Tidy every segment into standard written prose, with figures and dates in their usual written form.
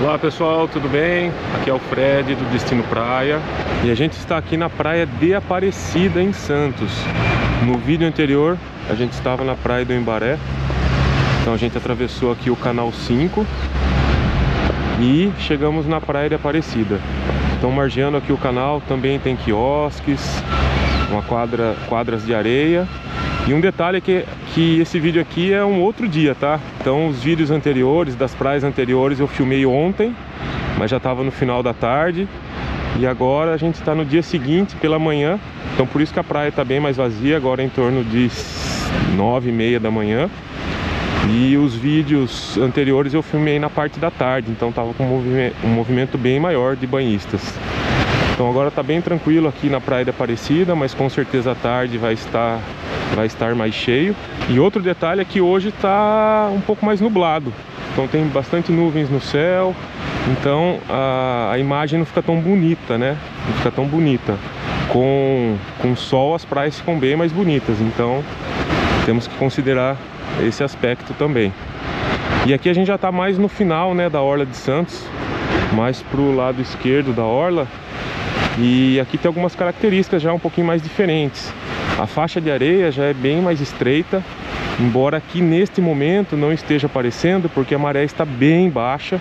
Olá pessoal, tudo bem? Aqui é o Fred do Destino Praia e a gente está aqui na praia de Aparecida, em Santos. No vídeo anterior a gente estava na praia do Embaré, então a gente atravessou aqui o canal 5 e chegamos na praia de Aparecida. Então, margeando aqui o canal também tem quiosques, quadras de areia. E um detalhe é que esse vídeo aqui é um outro dia, tá? Então os vídeos anteriores, das praias anteriores, eu filmei ontem, mas já estava no final da tarde. E agora a gente está no dia seguinte, pela manhã. Então por isso que a praia está bem mais vazia, agora em torno de 9h30 da manhã. E os vídeos anteriores eu filmei na parte da tarde, então estava com um movimento bem maior de banhistas. Então agora está bem tranquilo aqui na praia de Aparecida, mas com certeza à tarde vai estar mais cheio. E outro detalhe é que hoje está um pouco mais nublado, então tem bastante nuvens no céu, então a imagem não fica tão bonita, né? Não fica tão bonita. Com sol as praias ficam bem mais bonitas, então temos que considerar esse aspecto também. E aqui a gente já está mais no final, né, da Orla de Santos, mais pro lado esquerdo da orla. E aqui tem algumas características já um pouquinho mais diferentes. A faixa de areia já é bem mais estreita, embora aqui neste momento não esteja aparecendo, porque a maré está bem baixa.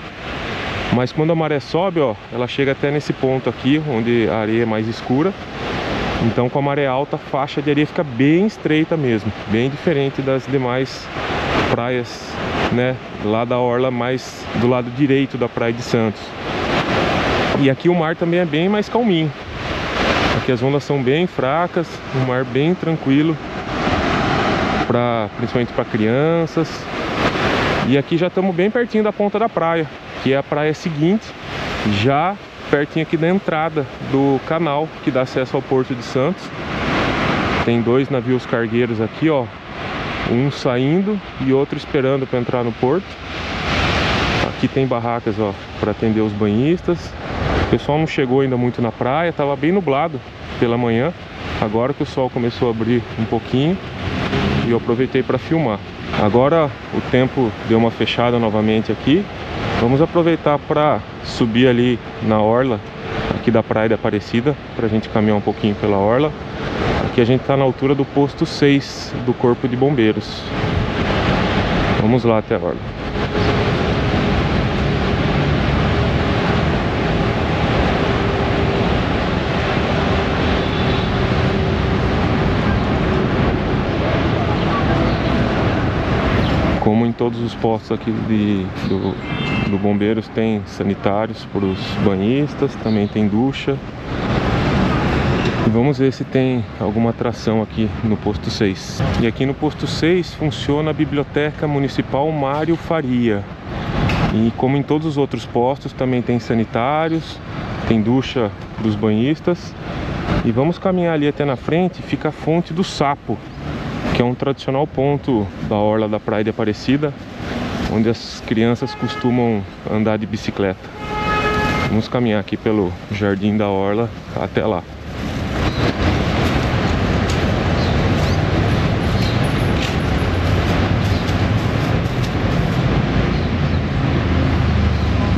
Mas quando a maré sobe, ó, ela chega até nesse ponto aqui, onde a areia é mais escura. Então com a maré alta a faixa de areia fica bem estreita mesmo, bem diferente das demais praias, né, lá da orla, mais do lado direito da praia de Santos. E aqui o mar também é bem mais calminho. Aqui as ondas são bem fracas, o mar bem tranquilo, principalmente para crianças. E aqui já estamos bem pertinho da ponta da praia, que é a praia seguinte, já pertinho aqui da entrada do canal que dá acesso ao Porto de Santos. Tem dois navios cargueiros aqui, ó, um saindo e outro esperando para entrar no porto. Aqui tem barracas, ó, para atender os banhistas. O pessoal não chegou ainda muito na praia, estava bem nublado pela manhã. Agora que o sol começou a abrir um pouquinho e eu aproveitei para filmar. Agora o tempo deu uma fechada novamente aqui. Vamos aproveitar para subir ali na orla aqui da praia de Aparecida, para a gente caminhar um pouquinho pela orla. Aqui a gente está na altura do posto 6 do Corpo de Bombeiros. Vamos lá até a orla. Como em todos os postos aqui do Bombeiros, tem sanitários para os banhistas, também tem ducha. E vamos ver se tem alguma atração aqui no posto 6. E aqui no posto 6 funciona a Biblioteca Municipal Mário Faria. E como em todos os outros postos, também tem sanitários, tem ducha dos banhistas. E vamos caminhar ali até na frente, fica a Fonte do Sapo, que é um tradicional ponto da orla da praia de Aparecida, onde as crianças costumam andar de bicicleta. Vamos caminhar aqui pelo jardim da orla até lá.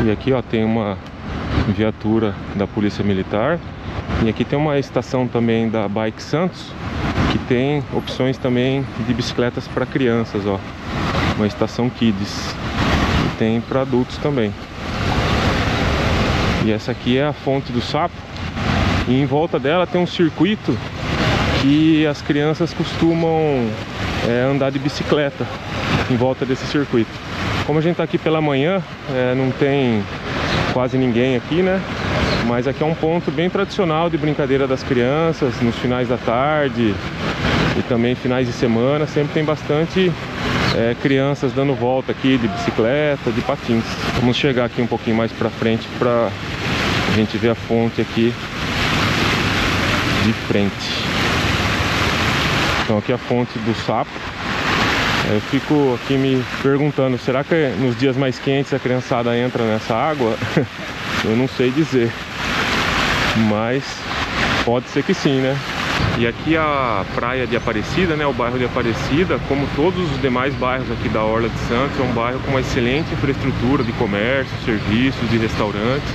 E aqui, ó, tem uma viatura da Polícia Militar. E aqui tem uma estação também da Bike Santos, que tem opções também de bicicletas para crianças, ó. Uma estação Kids. E tem para adultos também. E essa aqui é a Fonte do Sapo. E em volta dela tem um circuito que as crianças costumam andar de bicicleta em volta desse circuito. Como a gente tá aqui pela manhã, não tem quase ninguém aqui, né? Mas aqui é um ponto bem tradicional de brincadeira das crianças, nos finais da tarde e também finais de semana. Sempre tem bastante crianças dando volta aqui de bicicleta, de patins. Vamos chegar aqui um pouquinho mais pra frente pra a gente ver a fonte aqui de frente. Então aqui é a Fonte do Sapo. Eu fico aqui me perguntando, será que nos dias mais quentes a criançada entra nessa água? Eu não sei dizer, mas pode ser que sim, né? E aqui a praia de Aparecida, né, o bairro de Aparecida, como todos os demais bairros aqui da Orla de Santos, é um bairro com uma excelente infraestrutura de comércio, serviços, de restaurantes.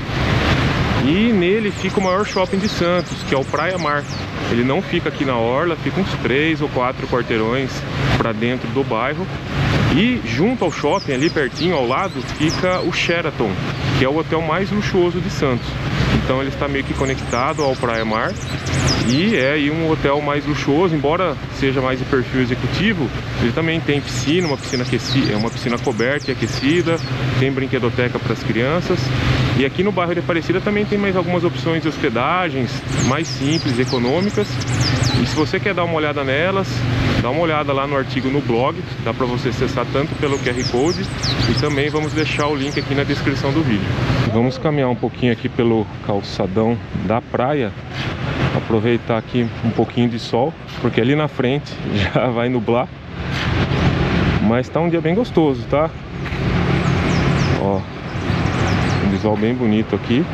E nele fica o maior shopping de Santos, que é o Praia Mar. Ele não fica aqui na Orla, fica uns 3 ou 4 quarteirões para dentro do bairro. E junto ao shopping, ali pertinho, ao lado, fica o Sheraton, que é o hotel mais luxuoso de Santos. Então ele está meio que conectado ao Praia Mar. E é aí um hotel mais luxuoso, embora seja mais de perfil executivo, ele também tem piscina, uma piscina aquecida, uma piscina coberta e aquecida, tem brinquedoteca para as crianças. E aqui no bairro de Aparecida também tem mais algumas opções de hospedagens mais simples, econômicas. E se você quer dar uma olhada nelas, dá uma olhada lá no artigo no blog, dá para você acessar tanto pelo QR Code e também vamos deixar o link aqui na descrição do vídeo. Vamos caminhar um pouquinho aqui pelo calçadão da praia, aproveitar aqui um pouquinho de sol, porque ali na frente já vai nublar, mas tá um dia bem gostoso, tá? Ó, um visual bem bonito aqui,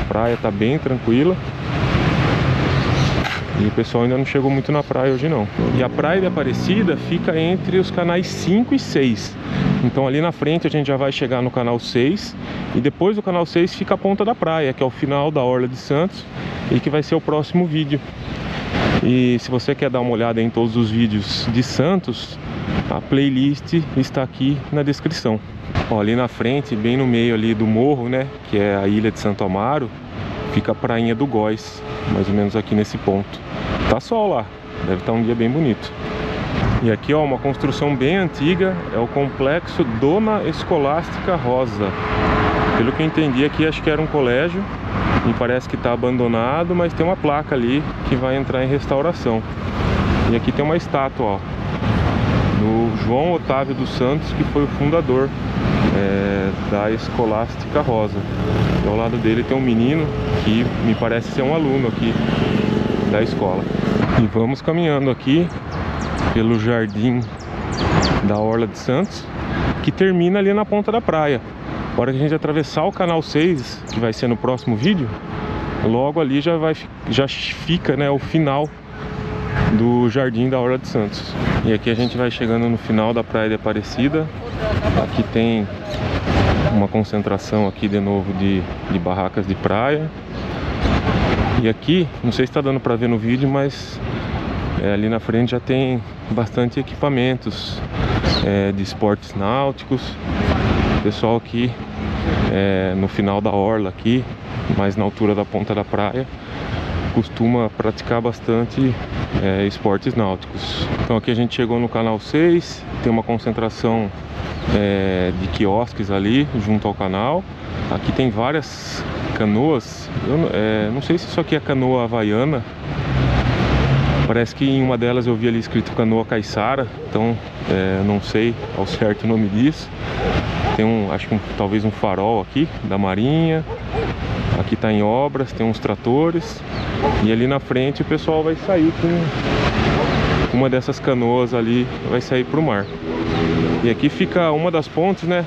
a praia tá bem tranquila. E o pessoal ainda não chegou muito na praia hoje não. E a praia de Aparecida fica entre os canais 5 e 6. Então ali na frente a gente já vai chegar no canal 6. E depois do canal 6 fica a ponta da praia, que é o final da Orla de Santos. E que vai ser o próximo vídeo. E se você quer dar uma olhada em todos os vídeos de Santos, a playlist está aqui na descrição. Ó, ali na frente, bem no meio ali do morro, né, que é a ilha de Santo Amaro, fica a prainha do Góis, mais ou menos aqui nesse ponto. Tá sol lá, deve estar um dia bem bonito. E aqui, ó, uma construção bem antiga, é o complexo Dona Escolástica Rosa. Pelo que eu entendi aqui, acho que era um colégio, e parece que está abandonado, mas tem uma placa ali que vai entrar em restauração. E aqui tem uma estátua, ó, do João Otávio dos Santos, que foi o fundador da Escolástica Rosa. E ao lado dele tem um menino que me parece ser um aluno aqui da escola. E vamos caminhando aqui pelo jardim da Orla de Santos, que termina ali na ponta da praia. A hora que a gente atravessar o canal 6, que vai ser no próximo vídeo, logo ali já fica, né, o final do jardim da Orla de Santos. E aqui a gente vai chegando no final da praia de Aparecida. Aqui tem uma concentração aqui de novo de barracas de praia. E aqui, não sei se está dando para ver no vídeo, mas ali na frente já tem bastante equipamentos de esportes náuticos. O pessoal aqui no final da orla aqui, mais na altura da ponta da praia, costuma praticar bastante esportes náuticos. Então aqui a gente chegou no canal 6, tem uma concentração de quiosques ali junto ao canal. Aqui tem várias canoas, eu não sei se isso aqui é canoa havaiana, parece que em uma delas eu vi ali escrito canoa caiçara, então não sei ao certo o nome disso. Tem acho que talvez um farol aqui da marinha. Aqui está em obras, tem uns tratores. E ali na frente o pessoal vai sair com uma dessas canoas ali, vai sair para o mar. E aqui fica uma das pontes, né,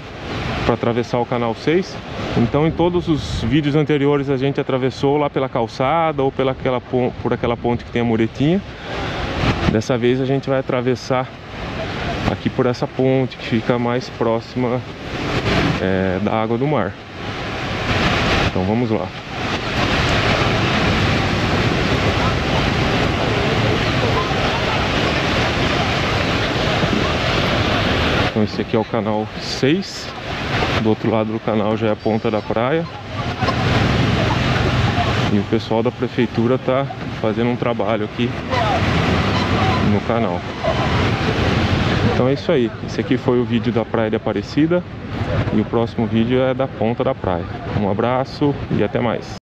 para atravessar o canal 6. Então em todos os vídeos anteriores a gente atravessou lá pela calçada ou por aquela ponte que tem a muretinha. Dessa vez a gente vai atravessar aqui por essa ponte que fica mais próxima da água do mar. Então vamos lá. Então esse aqui é o canal 6. Do outro lado do canal já é a ponta da praia. E o pessoal da prefeitura tá fazendo um trabalho aqui no canal. Então é isso aí. Esse aqui foi o vídeo da praia de Aparecida. E o próximo vídeo é da ponta da praia. Um abraço e até mais.